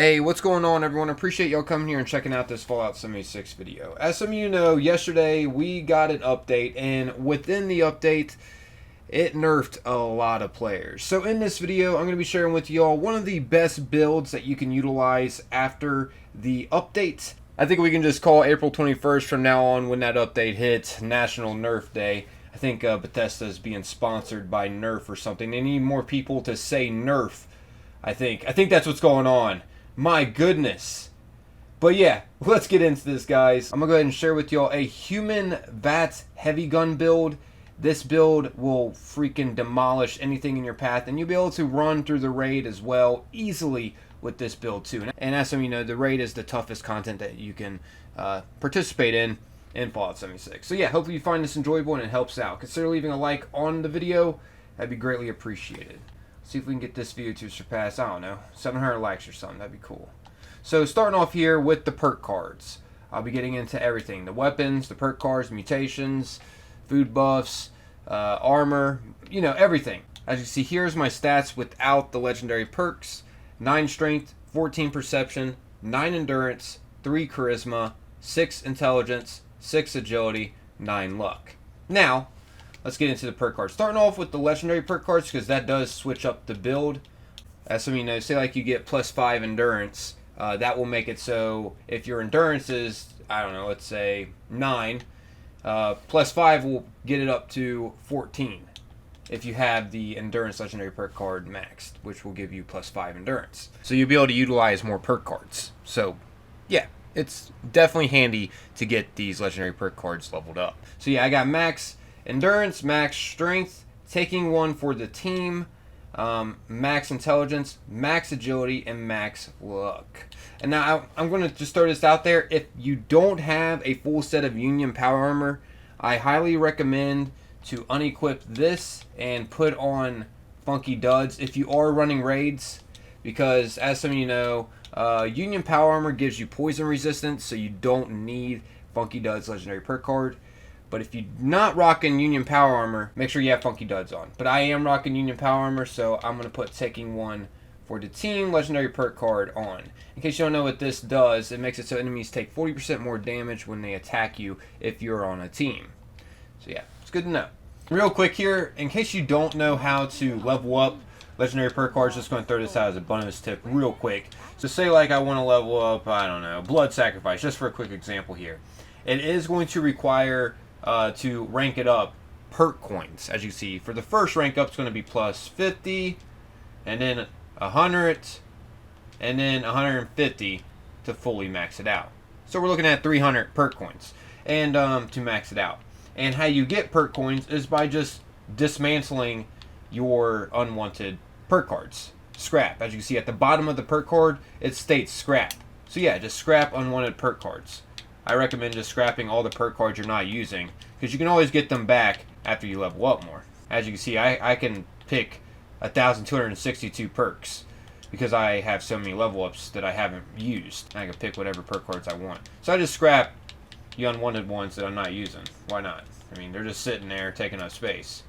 Hey, what's going on, everyone? Appreciate y'all coming here and checking out this Fallout 76 video. As some of you know, yesterday we got an update, and within the update, it nerfed a lot of players. So in this video, I'm going to be sharing with y'all one of the best builds that you can utilize after the update. I think we can just call April 21st from now on, when that update hits, National Nerf Day. I think Bethesda is being sponsored by Nerf or something. They need more people to say Nerf. I think that's what's going on. My goodness. But yeah, let's get into this, guys. I'm going to go ahead and share with y'all a human VATS heavy gun build. This build will freaking demolish anything in your path, and you'll be able to run through the raid as well easily with this build too. And as some of you know, the raid is the toughest content that you can participate in Fallout 76. So yeah, hopefully you find this enjoyable and it helps out. Consider leaving a like on the video. That'd be greatly appreciated. See if we can get this video to surpass, I don't know, 700 likes or something. That'd be cool. So starting off here with the perk cards. I'll be getting into everything. The weapons, the perk cards, mutations, food buffs, armor, you know, everything. As you see, here's my stats without the legendary perks. 9 strength, 14 perception, 9 endurance, 3 charisma, 6 intelligence, 6 agility, 9 luck. Now, let's get into the perk cards. Starting off with the legendary perk cards, because that does switch up the build. As some of you know, say like you get +5 endurance, that will make it so if your endurance is, I don't know, let's say 9, +5 will get it up to 14 if you have the endurance legendary perk card maxed, which will give you +5 endurance. So you'll be able to utilize more perk cards. So yeah, it's definitely handy to get these legendary perk cards leveled up. So yeah, I got max endurance, max strength, taking one for the team, max intelligence, max agility, and max luck. And now I'm going to just throw this out there. If you don't have a full set of Union Power Armor, I highly recommend to unequip this and put on Funky Duds if you are running raids, because as some of you know, Union Power Armor gives you poison resistance, so you don't need Funky Duds legendary perk card. But if you're not rocking Union Power Armor, make sure you have Funky Duds on. But I am rocking Union Power Armor, so I'm going to put taking one for the team legendary perk card on. In case you don't know what this does, it makes it so enemies take 40% more damage when they attack you if you're on a team. So yeah, it's good to know. Real quick here, in case you don't know how to level up legendary perk cards, just going to throw this out as a bonus tip real quick. So say like I want to level up, I don't know, Blood Sacrifice, just for a quick example here. It is going to require to rank it up perk coins. As you see, for the first rank up, it's going to be +50, and then 100, and then 150 to fully max it out. So we're looking at 300 perk coins and to max it out. And how you get perk coins is by just dismantling your unwanted perk cards. Scrap. As you can see at the bottom of the perk card, it states scrap. So yeah, just scrap unwanted perk cards. I recommend just scrapping all the perk cards you're not using, because you can always get them back after you level up more. As you can see, I can pick 1,262 perks because I have so many level ups that I haven't used. I can pick whatever perk cards I want. So I just scrap the unwanted ones that I'm not using. Why not? I mean, they're just sitting there taking up space.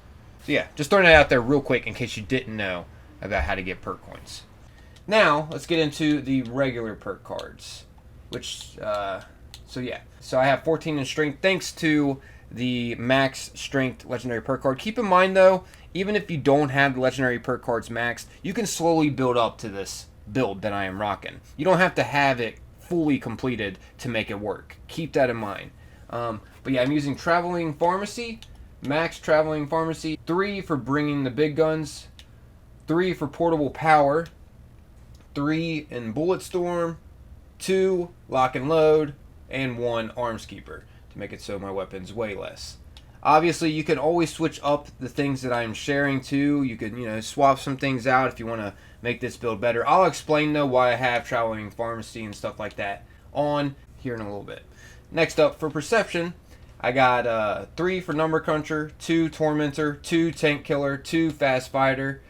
So yeah, just throwing it out there real quick in case you didn't know about how to get perk coins. Now, let's get into the regular perk cards, which... So yeah, so I have 14 in strength thanks to the max strength legendary perk card. Keep in mind though, even if you don't have the legendary perk cards maxed, you can slowly build up to this build that I am rocking. You don't have to have it fully completed to make it work. Keep that in mind. But yeah, I'm using Traveling Pharmacy, max Traveling Pharmacy, 3 for bringing the big guns, 3 for portable power, 3 in Bullet Storm, 2 lock and load, and 1 arms keeper to make it so my weapons weigh less. Obviously, you can always switch up the things that I'm sharing too. You can, you know, swap some things out if you want to make this build better. I'll explain though why I have Traveling Pharmacy and stuff like that on here in a little bit. Next up, for perception, I got 3 for Number Cruncher, 2 Tormentor, 2 Tank Killer, 2 Fast Fighter,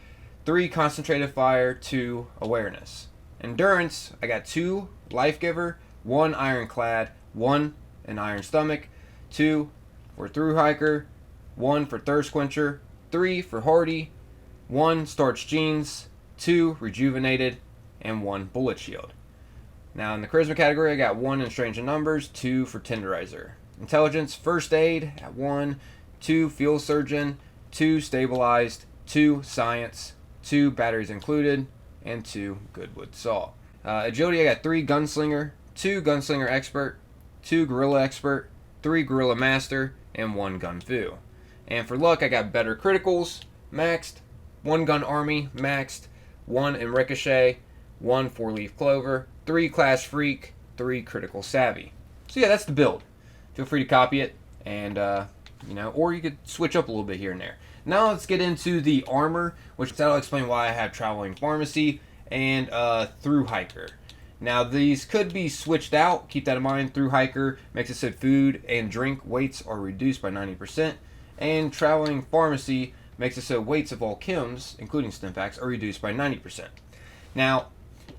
3 Concentrated Fire, 2 Awareness. Endurance, I got 2 Life Giver, 1 Ironclad, 1 an Iron Stomach, 2 for Through Hiker, 1 for Thirst Quencher, 3 for Hardy, 1 Starched Jeans, 2 Rejuvenated, and 1 Bullet Shield. Now in the charisma category, I got 1 in Strange in Numbers, 2 for Tenderizer. Intelligence, First Aid at 1, 2 Field Surgeon, 2 Stabilized, 2 Science, 2 Batteries Included, and 2 Goodwood Salt. Agility, I got 3 Gunslinger, 2 Gunslinger Expert, 2 Gorilla Expert, 3 Gorilla Master, and 1 Gun Fu. And for luck, I got better criticals, maxed, 1 Gun Army, maxed, 1 in Ricochet, 1 4-Leaf Clover, 3 Class Freak, 3 Critical Savvy. So yeah, that's the build. Feel free to copy it, and or you could switch up a little bit here and there. Now let's get into the armor, which that'll explain why I have Traveling Pharmacy and Through Hiker. Now these could be switched out. Keep that in mind. Through Hiker makes it so food and drink weights are reduced by 90%, and Traveling Pharmacy makes it so weights of all chems, including Stimpaks, are reduced by 90%. Now,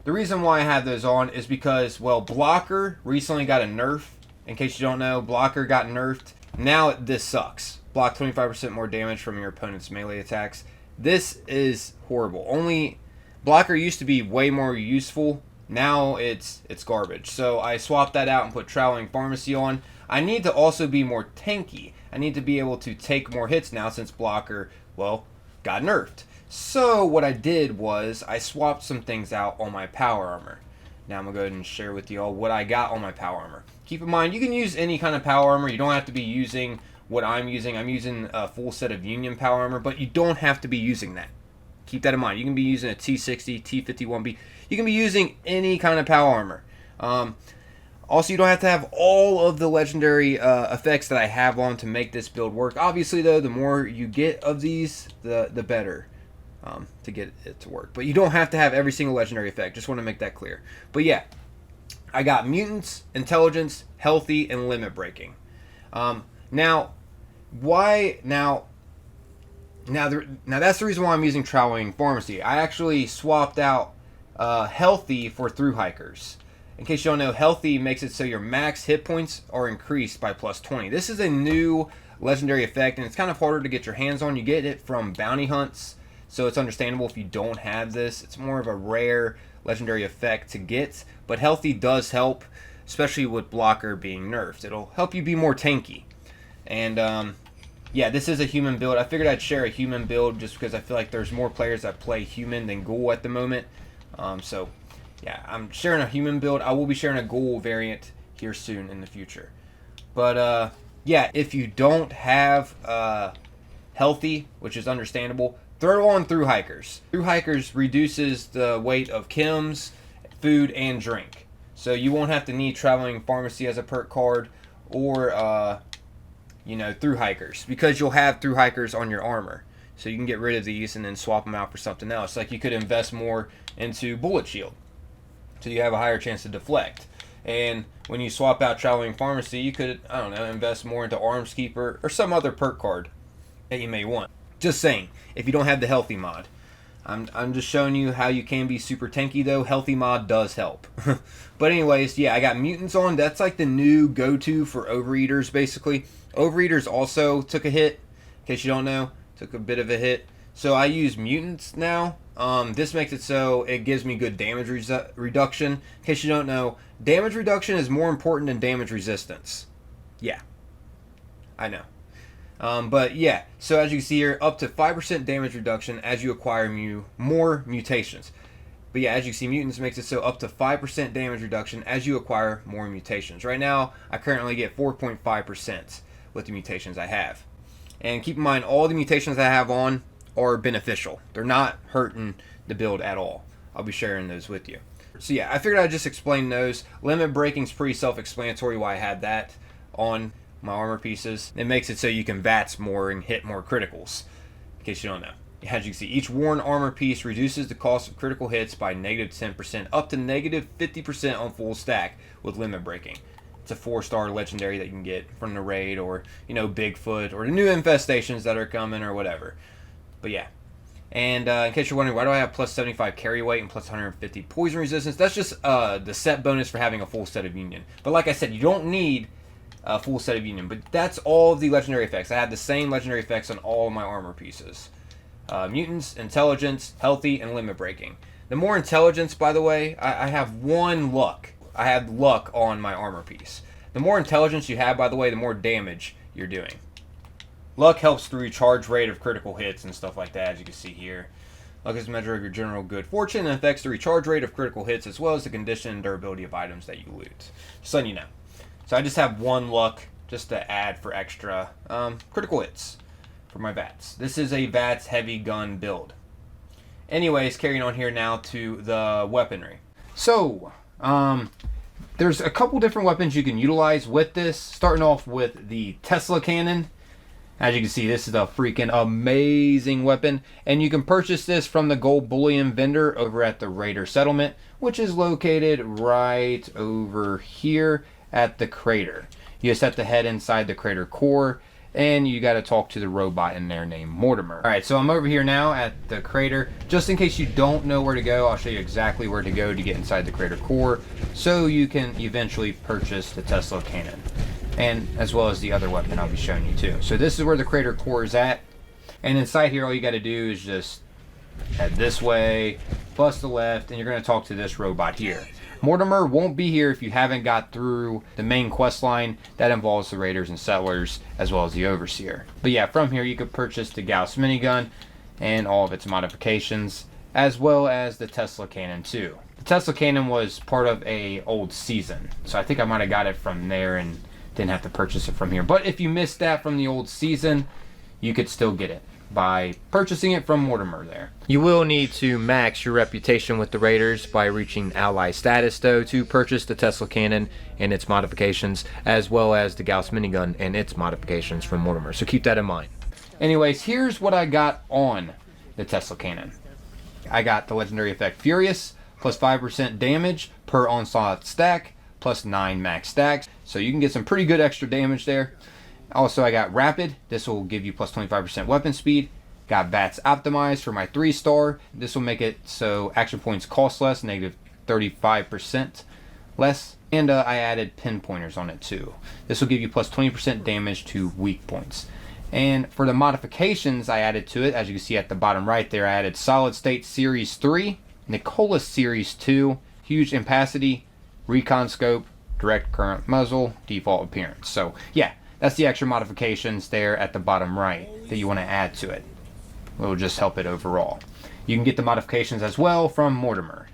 the reason why I have those on is because, well, Blocker recently got a nerf. In case you don't know, Blocker got nerfed. Now this sucks. Block 25% more damage from your opponent's melee attacks. This is horrible. Only Blocker used to be way more useful. Now it's garbage. So I swapped that out and put Traveling Pharmacy on. I need to also be more tanky. I need to be able to take more hits now since Blocker, well, got nerfed. So what I did was I swapped some things out on my power armor. Now I'm going to go ahead and share with y'all what I got on my power armor. Keep in mind, you can use any kind of power armor. You don't have to be using what I'm using. I'm using a full set of Union power armor, but you don't have to be using that. Keep that in mind. You can be using a T60, T51B. You can be using any kind of power armor. Also, you don't have to have all of the legendary effects that I have on to make this build work. Obviously, though, the more you get of these, the better to get it to work. But you don't have to have every single legendary effect. Just want to make that clear. But yeah, I got Mutants, Intelligence, Healthy, and Limit Breaking. Now that's the reason why I'm using Traveling Pharmacy. I actually swapped out Healthy for Through Hikers. In case you don't know, Healthy makes it so your max hit points are increased by plus 20. This is a new legendary effect, and it's kind of harder to get your hands on. You get it from bounty hunts, so it's understandable if you don't have this. It's more of a rare legendary effect to get, but Healthy does help, especially with Blocker being nerfed. It'll help you be more tanky. And yeah, this is a human build. I figured I'd share a human build just because I feel like there's more players that play human than ghoul at the moment. So yeah, I'm sharing a human build. I will be sharing a ghoul variant here soon in the future. But yeah, if you don't have Healthy, which is understandable, throw on Through Hikers. Through Hikers reduces the weight of chems, food, and drink. So you won't have to need Traveling Pharmacy as a perk card or Through Hikers, because you'll have Through Hikers on your armor. So you can get rid of these and then swap them out for something else. Like you could invest more into Bullet Shield, so you have a higher chance to deflect. And when you swap out Traveling Pharmacy, you could, I don't know, invest more into Arms Keeper or some other perk card that you may want. Just saying, if you don't have the Healthy mod. I'm just showing you how you can be super tanky, though. Healthy mod does help. But anyways, yeah, I got Mutants on. That's like the new go-to for Overeaters, basically. Overeaters also took a hit, in case you don't know. Took a bit of a hit. So I use Mutants now. This makes it so it gives me good damage reduction. In case you don't know, damage reduction is more important than damage resistance. Yeah, I know. But yeah, so as you can see here, up to 5% damage reduction as you acquire more mutations. But yeah, as you can see, Mutants makes it so up to 5% damage reduction as you acquire more mutations. Right now, I currently get 4.5% with the mutations I have. And keep in mind, all the mutations I have on are beneficial. They're not hurting the build at all. I'll be sharing those with you. So yeah, I figured I'd just explain those. Limit Breaking's pretty self-explanatory why I had that on my armor pieces. It makes it so you can VATS more and hit more criticals, in case you don't know. As you can see, each worn armor piece reduces the cost of critical hits by negative 10% up to negative 50% on full stack with Limit Breaking. It's a 4-star legendary that you can get from the raid, or Bigfoot, or the new infestations that are coming, or whatever. But yeah. And in case you're wondering, why do I have plus 75 carry weight and plus 150 poison resistance? That's just the set bonus for having a full set of Union. But like I said, you don't need a full set of Union. But that's all of the legendary effects. I had the same legendary effects on all of my armor pieces. Mutants, Intelligence, Healthy, and Limit Breaking. The more Intelligence, by the way, I have 1 luck. I have luck on my armor piece. The more intelligence you have, by the way, the more damage you're doing. Luck helps the recharge rate of critical hits and stuff like that, as you can see here. Luck is a measure of your general good fortune and affects the recharge rate of critical hits as well as the condition and durability of items that you loot. Just letting you know. So I just have 1 luck just to add for extra critical hits for my VATS. This is a VATS heavy gun build. Anyways, carrying on here now to the weaponry. So, there's a couple different weapons you can utilize with this. Starting off with the Tesla cannon. As you can see, this is a freaking amazing weapon. And you can purchase this from the gold bullion vendor over at the Raider settlement, which is located right over here at the crater. You just have to head inside the crater core, and you got to talk to the robot in there named Mortimer. All right, so I'm over here now at the crater. Just in case you don't know where to go, I'll show you exactly where to go to get inside the crater core, so you can eventually purchase the Tesla cannon, and as well as the other weapon I'll be showing you too. So this is where the crater core is at, and inside here all you got to do is just head this way, plus the left, and you're going to talk to this robot here. Mortimer won't be here if you haven't got through the main quest line that involves the Raiders and Settlers as well as the Overseer. But yeah, from here you could purchase the Gauss minigun and all of its modifications, as well as the Tesla cannon too. The Tesla cannon was part of a old season, so I think I might have got it from there and didn't have to purchase it from here. But if you missed that from the old season, you could still get it by purchasing it from Mortimer there. You will need to max your reputation with the Raiders by reaching ally status though to purchase the Tesla cannon and its modifications, as well as the Gauss minigun and its modifications from Mortimer, so keep that in mind. Anyways, here's what I got on the Tesla cannon. I got the legendary effect Furious, plus 5% damage per onslaught stack, plus 9 max stacks, so you can get some pretty good extra damage there. Also, I got Rapid. This will give you plus 25% weapon speed. Got VATS optimized for my 3-star. This will make it so action points cost less, negative 35% less. And I added pinpointers on it too. This will give you plus 20% damage to weak points. And for the modifications I added to it, as you can see at the bottom right there, I added Solid State Series 3, Nicholas Series 2, Huge Impacity, Recon Scope, Direct Current Muzzle, Default Appearance. So yeah, that's the extra modifications there at the bottom right that you want to add to it. It will just help it overall. You can get the modifications as well from Mortimer.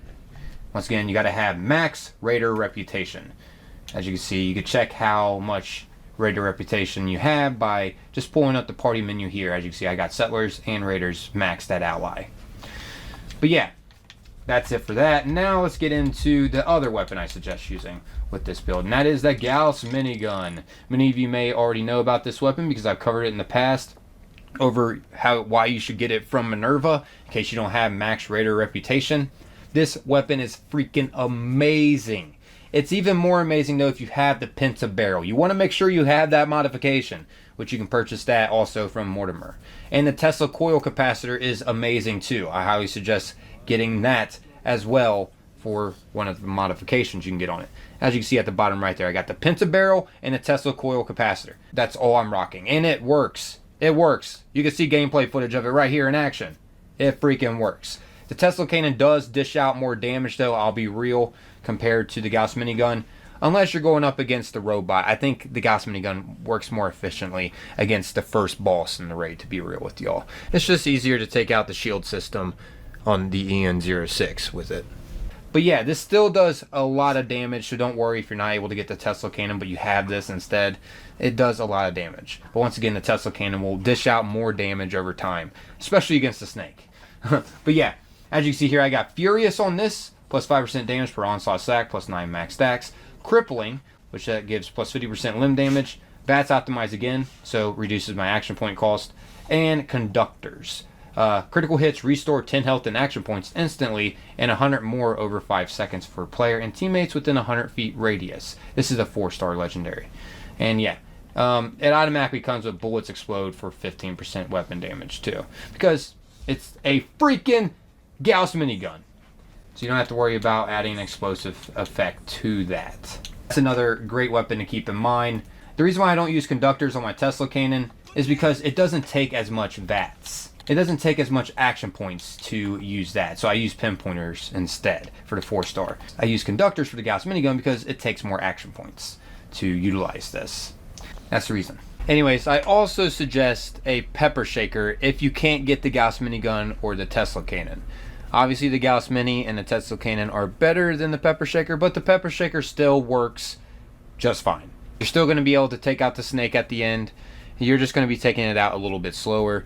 Once again, you got to have max Raider reputation. As you can see, you can check how much Raider reputation you have by just pulling up the party menu here. As you can see, I got Settlers and Raiders maxed at ally. But yeah, that's it for that. Now let's get into the other weapon I suggest using with this build, and that is the Gauss minigun. Many of you may already know about this weapon because I've covered it in the past over why you should get it from Minerva in case you don't have max Raider reputation. This weapon is freaking amazing. It's even more amazing though if you have the Penta barrel. You want to make sure you have that modification, which you can purchase that also from Mortimer. And the Tesla coil capacitor is amazing too. I highly suggest getting that as well for one of the modifications you can get on it. As you can see at the bottom right there, I got the Penta barrel and the Tesla coil capacitor. That's all I'm rocking, and it works. It works. You can see gameplay footage of it right here in action. It freaking works. The Tesla cannon does dish out more damage though, I'll be real, compared to the Gauss minigun. Unless you're going up against the robot. I think the Gauss minigun works more efficiently against the first boss in the raid, to be real with y'all. It's just easier to take out the shield system on the EN06 with it. But yeah, this still does a lot of damage, so don't worry if you're not able to get the Tesla cannon, but you have this instead. It does a lot of damage. But once again, the Tesla cannon will dish out more damage over time, especially against the snake. But yeah, as you can see here, I got Furious on this, plus 5% damage per onslaught stack, plus 9 max stacks. Crippling, which that gives plus 50% limb damage. VATS optimized again, so reduces my action point cost. And Conductors. Critical hits restore 10 health and action points instantly, and 100 more over 5 seconds for player and teammates within 100 feet radius. This is a 4-star legendary. And yeah, it automatically comes with bullets explode for 15% weapon damage too, because it's a freaking Gauss minigun. So you don't have to worry about adding an explosive effect to that. That's another great weapon to keep in mind. The reason why I don't use Conductors on my Tesla cannon is because it doesn't take as much VATS. it doesn't take as much action points to use that. So I use pinpointers instead for the 4-star. I use conductors for the Gauss minigun because it takes more action points to utilize this. That's the reason. Anyways, I also suggest a pepper shaker if you can't get the Gauss minigun or the Tesla cannon. Obviously the Gauss mini and the Tesla cannon are better than the pepper shaker, but the pepper shaker still works just fine. You're still going to be able to take out the snake at the end. You're just going to be taking it out a little bit slower,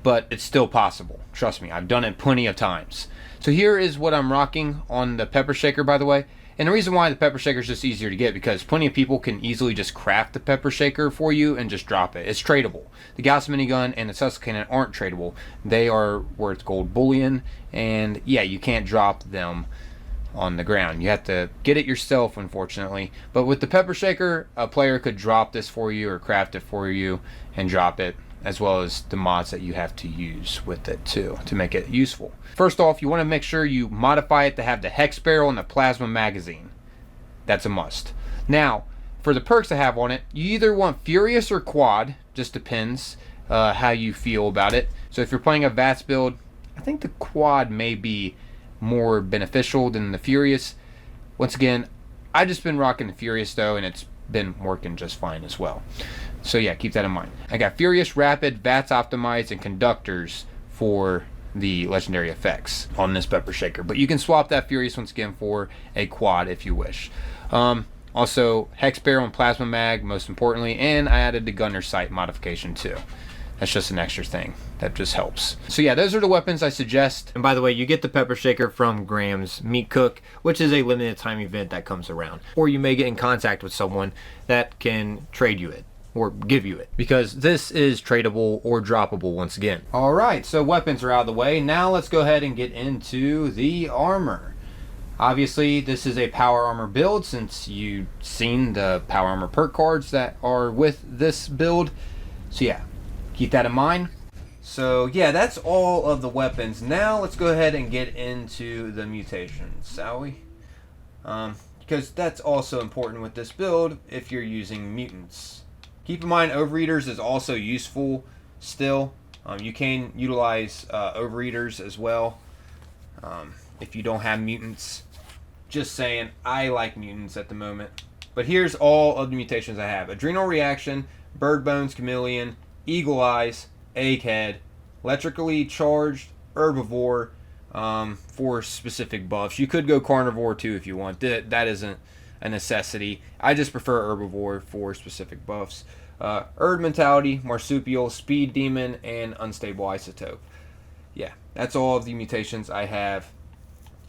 but it's still possible. Trust me, I've done it plenty of times. So here is what I'm rocking on the pepper shaker, by the way. And the reason why the pepper shaker is just easier to get, because plenty of people can easily just craft the pepper shaker for you and just drop it. It's tradable. The Gauss minigun and the Tesla cannon aren't tradable. They are worth gold bullion, and yeah, you can't drop them on the ground. You have to get it yourself, unfortunately. But with the pepper shaker, a player could drop this for you or craft it for you and drop it, as well as the mods that you have to use with it too to make it useful. First off, you want to make sure you modify it to have the hex barrel and the plasma magazine. That's a must. Now, for the perks I have on it, you either want Furious or Quad, just depends how you feel about it. So if you're playing a VATS build, I think the Quad may be more beneficial than the Furious. Once again, I just been rocking the Furious though, and it's been working just fine as well. So yeah, keep that in mind. I got Furious, Rapid, VATS optimized, and Conductors for the legendary effects on this pepper shaker. But you can swap that Furious once again for a Quad if you wish. Also, Hex Barrel and Plasma Mag, most importantly, and I added the Gunner Sight modification too. That's just an extra thing that just helps. So yeah, those are the weapons I suggest. And by the way, you get the pepper shaker from Graham's Meat Cook, which is a limited time event that comes around. Or you may get in contact with someone that can trade you it or give you it, because this is tradable or droppable once again. All right, so weapons are out of the way. Now let's go ahead and get into the armor. Obviously, this is a power armor build since you've seen the power armor perk cards that are with this build. So yeah, keep that in mind. So yeah, that's all of the weapons. Now let's go ahead and get into the mutations, shall we? Because that's also important with this build if you're using mutants. Keep in mind, Overeaters is also useful still. You can utilize Overeaters as well if you don't have mutants. Just saying, I like mutants at the moment. But here's all of the mutations I have. Adrenal Reaction, Bird Bones Chameleon, Eagle Eyes, Egghead, Electrically Charged, Herbivore for specific buffs. You could go Carnivore too if you want. That isn't a necessity. I just prefer Herbivore for specific buffs. Erd Mentality, Marsupial, Speed Demon, and Unstable Isotope. Yeah, that's all of the mutations I have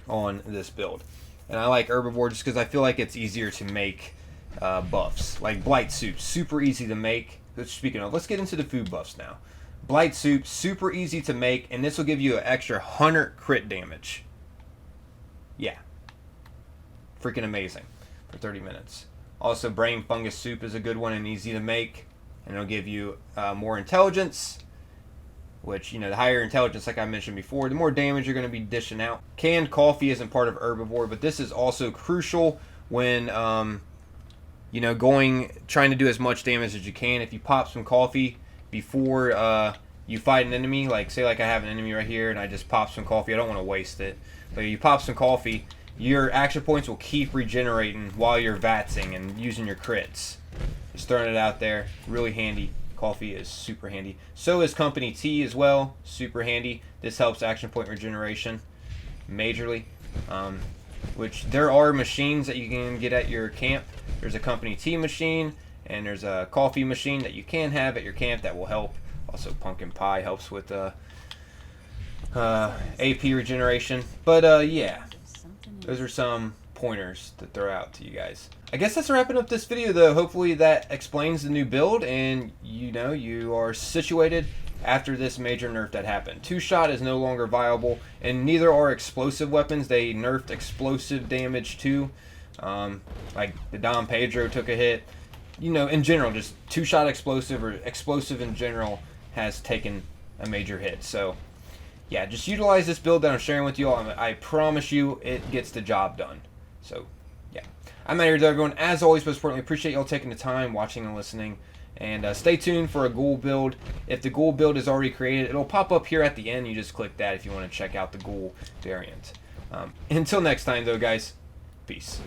on this build. And I like Herbivore just because I feel like it's easier to make buffs. Like Blight Soup, super easy to make. Speaking of, let's get into the food buffs now. Blight Soup, super easy to make, and this will give you an extra 100 crit damage. Yeah. Freaking amazing for 30 minutes. Also, Brain Fungus Soup is a good one and easy to make, and it'll give you more intelligence, which, you know, the higher intelligence, like I mentioned before, the more damage you're going to be dishing out. Canned coffee isn't part of Herbivore, but this is also crucial when, you know, trying to do as much damage as you can. If you pop some coffee before you fight an enemy, like say like I have an enemy right here and I just pop some coffee, I don't want to waste it, but you pop some coffee, your action points will keep regenerating while you're vatsing and using your crits. Just throwing it out there, really handy. Coffee is super handy. So is company tea as well, super handy. This helps action point regeneration majorly. Which there are machines that you can get at your camp. There's a company tea machine and there's a coffee machine that you can have at your camp that will help. Also, pumpkin pie helps with AP regeneration. But yeah, those are some pointers to throw out to you guys. I guess that's wrapping up this video though. Hopefully that explains the new build and you know you are situated after this major nerf that happened. Two-shot is no longer viable and neither are explosive weapons. They nerfed explosive damage too. Like the Dom Pedro took a hit. You know, in general, just two-shot explosive or explosive in general has taken a major hit. So yeah, just utilize this build that I'm sharing with you all. I promise you it gets the job done. So yeah, I'm out here to everyone. As always, most importantly, appreciate y'all taking the time, watching and listening. And stay tuned for a ghoul build. If the ghoul build is already created, it'll pop up here at the end. You just click that if you want to check out the ghoul variant. Until next time, though, guys, peace.